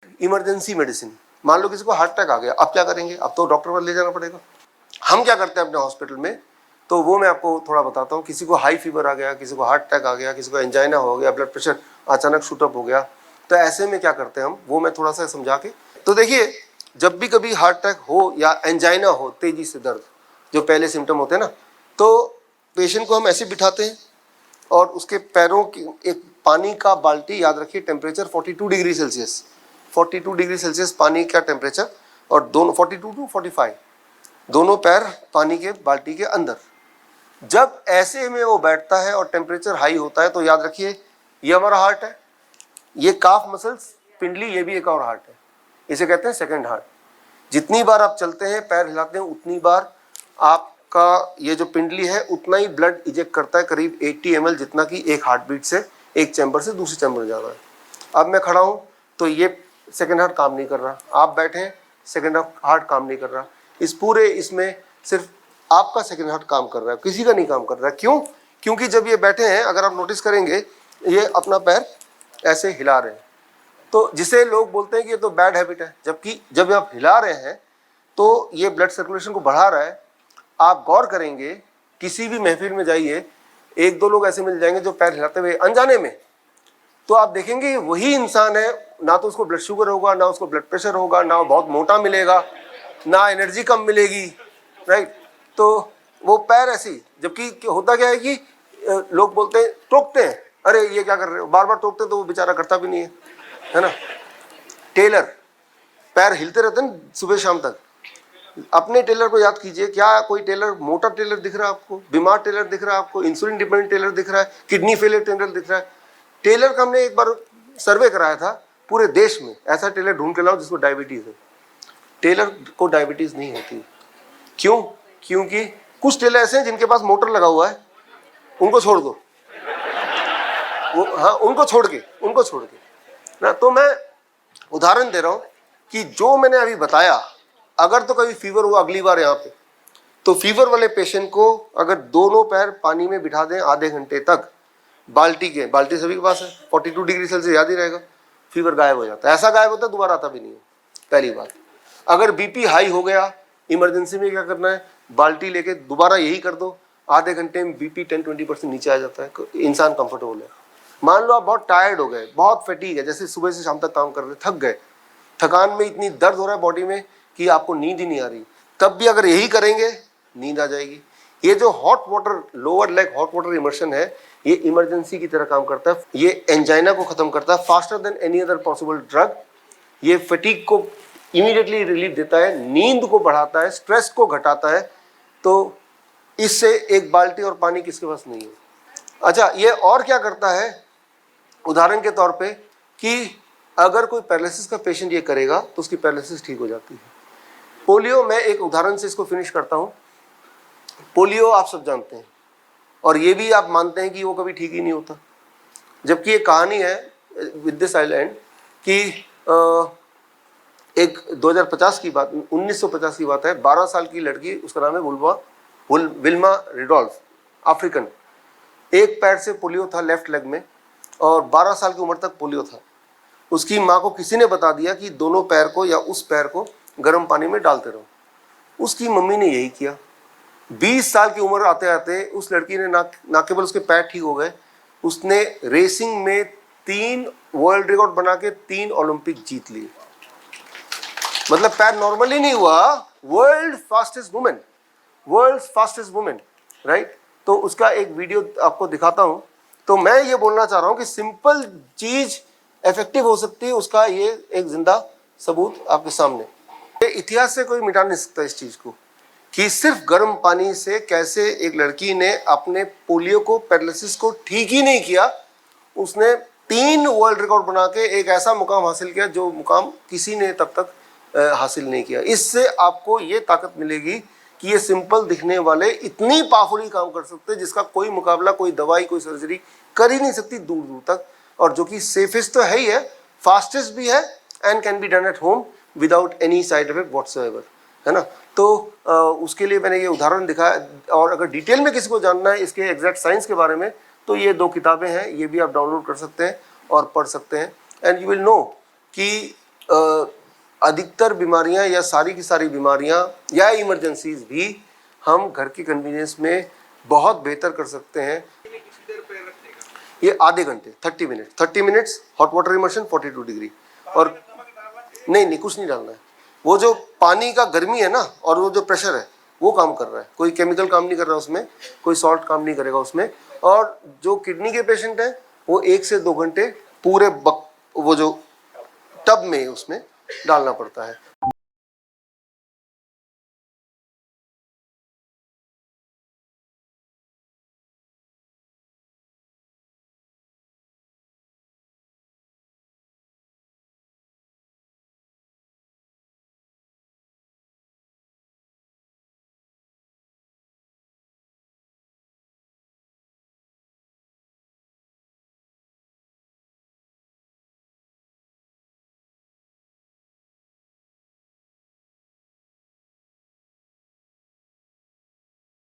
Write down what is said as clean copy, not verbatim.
Emergency medicine, मान लो किसी को हार्ट अटैक आ गया, अब क्या करेंगे? अब तो डॉक्टर पर ले जाना पड़ेगा। हम क्या करते हैं अपने हॉस्पिटल में, तो वो मैं आपको थोड़ा बताता हूँ। किसी को हाई फीवर आ गया, किसी को हार्ट अटैक आ गया, किसी को एंजाइना हो गया, ब्लड प्रेशर अचानक शूट अप हो गया, तो ऐसे में क्या करते हैं हम, वो मैं थोड़ा सा समझा के। तो देखिए, जब भी कभी हार्ट अटैक हो या एंजाइना हो, तेजी से दर्द, जो पहले सिम्टम होते हैं ना, तो पेशेंट को हम ऐसे बिठाते हैं और उसके पैरों की एक पानी का बाल्टी, याद रखिए temperature 42 degree Celsius, 42 degree Celsius पानी का टेम्परेचर, और दोनों 42 टू 45, दोनों पैर पानी के बाल्टी के अंदर। जब ऐसे में वो बैठता है और टेम्परेचर हाई होता है, तो याद रखिए ये हमारा हार्ट है, ये काफ मसल्स, पिंडली, ये भी एक और हार्ट है, इसे कहते हैं सेकंड हार्ट। जितनी बार आप चलते हैं, पैर हिलाते हैं, उतनी बार आपका ये जो पिंडली है उतना ही ब्लड इजेक्ट करता है, करीब 80 ml, जितना कि एक हार्ट बीट से एक चैम्बर से दूसरे चैम्बर में जा रहा है। अब मैं खड़ा हूँ तो ये सेकंड हार्ट काम नहीं कर रहा, आप बैठे हैं सेकंड हार्ट काम नहीं कर रहा। इस पूरे इसमें सिर्फ आपका सेकंड हार्ट काम कर रहा है, किसी का नहीं काम कर रहा है। क्यों? क्योंकि जब ये बैठे हैं, अगर आप नोटिस करेंगे, ये अपना पैर ऐसे हिला रहे हैं, तो जिसे लोग बोलते हैं कि ये तो बैड हैबिट है, जबकि जब आप हिला रहे हैं तो ये ब्लड सर्कुलेशन को बढ़ा रहा है। आप गौर करेंगे, किसी भी महफिल में जाइए, एक दो लोग ऐसे मिल जाएंगे जो पैर हिलाते हुए अनजाने में, तो आप देखेंगे वही इंसान है, ना तो उसको ब्लड शुगर होगा, ना उसको ब्लड प्रेशर होगा, ना बहुत मोटा मिलेगा, ना एनर्जी कम मिलेगी, राइट। तो वो पैर ऐसी, जबकि होता क्या है कि लोग बोलते हैं, टोकते हैं, अरे ये क्या कर रहे हो, बार बार टोकते हैं, तो वो बेचारा करता भी नहीं है ना। टेलर पैर हिलते रहते हैं सुबह शाम तक। अपने टेलर को याद कीजिए, क्या कोई टेलर मोटा टेलर दिख रहा है आपको, बीमार टेलर दिख रहा है आपको, इंसुलिन डिपेंडेंट टेलर दिख रहा है, किडनी फेलियर टेलर दिख रहा है? टेलर का हमने एक बार सर्वे कराया था पूरे देश में, ऐसा टेलर ढूंढ के लाओ जिसको डायबिटीज है। टेलर को डायबिटीज नहीं होती। क्यों? क्योंकि कुछ टेलर ऐसे हैं जिनके पास मोटर लगा हुआ है, उनको छोड़ दो, वो हाँ, उनको छोड़ के ना। तो मैं उदाहरण दे रहा हूं कि जो मैंने अभी बताया, अगर तो कभी फीवर हुआ अगली बार यहाँ पे, तो फीवर वाले पेशेंट को अगर दोनों पैर पानी में बिठा दें आधे घंटे तक, बाल्टी सभी के पास है, 42 डिग्री सेल्सियस याद ही रहेगा, फीवर गायब हो जाता है। ऐसा गायब होता है दोबारा आता भी नहीं है, पहली बात। अगर बीपी हाई हो गया, इमरजेंसी में क्या करना है, बाल्टी लेके दोबारा यही कर दो, आधे घंटे में बीपी 10-20% नीचे आ जाता है, इंसान कंफर्टेबल है। मान लो आप बहुत टायर्ड हो गए, बहुत फैटीग है, जैसे सुबह से शाम तक काम कर रहे, थक गए, थकान में इतनी दर्द हो रहा है बॉडी में कि आपको नींद ही नहीं आ रही, तब भी अगर यही करेंगे नींद आ जाएगी। ये जो hot water, lower leg hot water immersion है, ये इमरजेंसी की तरह काम करता है। ये एंजाइना को खत्म करता है faster than any other possible drug. ये फटीग को इमीडिएटली रिलीफ देता है, नींद को बढ़ाता है, स्ट्रेस को घटाता है। तो इससे एक बाल्टी और पानी किसके पास नहीं है। अच्छा, ये और क्या करता है, उदाहरण के तौर पे, कि अगर कोई पैरालिसिस का पेशेंट ये करेगा तो उसकी पैरालिसिस ठीक हो जाती है। पोलियो, मैं एक उदाहरण से इसको फिनिश करता हूँ। पोलियो आप सब जानते हैं, और ये भी आप मानते हैं कि वो कभी ठीक ही नहीं होता, जबकि एक कहानी है विद दिस आइलैंड कि एक 2050 की बात, 1950 की बात है, 12 साल की लड़की, उसका नाम है विल्मा रिडोल्फ, अफ्रीकन। एक पैर से पोलियो था, लेफ्ट लेग में, और 12 साल की उम्र तक पोलियो था। उसकी माँ को किसी ने बता दिया कि दोनों पैर को या उस पैर को गर्म पानी में डालते रहो। उसकी मम्मी ने यही किया। 20 साल की उम्र आते आते उस लड़की ने ना केवल उसके पैर ठीक हो गए, उसने रेसिंग में 3 वर्ल्ड रिकॉर्ड बना के 3 ओलंपिक जीत लिए। मतलब पैर नॉर्मली नहीं हुआ, वर्ल्ड फास्टेस्ट वुमेन, राइट। तो उसका एक वीडियो आपको दिखाता हूं। तो मैं ये बोलना चाह रहा हूं कि सिंपल चीज इफेक्टिव हो सकती है, उसका ये एक जिंदा सबूत आपके सामने। इतिहास से कोई मिटा नहीं सकता इस चीज को, कि सिर्फ गर्म पानी से कैसे एक लड़की ने अपने पोलियो को, पैरालिसिस को ठीक ही नहीं किया, उसने 3 वर्ल्ड रिकॉर्ड बना के एक ऐसा मुकाम हासिल किया जो मुकाम किसी ने तब तक हासिल नहीं किया। इससे आपको ये ताकत मिलेगी कि ये सिंपल दिखने वाले इतनी पावरफुली काम कर सकते हैं जिसका कोई मुकाबला कोई दवाई, कोई सर्जरी कर ही नहीं सकती दूर दूर तक, और जो कि सेफेस्ट तो है ही है, फास्टेस्ट भी है, and can be done at home without any side effect whatsoever, है ना। तो उसके लिए मैंने ये उदाहरण दिखाया। और अगर डिटेल में किसी को जानना है इसके एग्जैक्ट साइंस के बारे में, तो ये 2 किताबें हैं, ये भी आप डाउनलोड कर सकते हैं और पढ़ सकते हैं, एंड यू विल नो कि अधिकतर बीमारियां या सारी की सारी बीमारियां या इमरजेंसीज भी हम घर की कन्वीनियंस में बहुत बेहतर कर सकते हैं। ये आधे घंटे 30 minutes hot water immersion 42 degree. और नहीं कुछ नहीं डालना है। वो जो पानी का गर्मी है ना और वो जो प्रेशर है वो काम कर रहा है, कोई केमिकल काम नहीं कर रहा उसमें, कोई सॉल्ट काम नहीं करेगा उसमें। और जो किडनी के पेशेंट हैं वो 1 से 2 घंटे पूरे वो जो टब में उसमें डालना पड़ता है।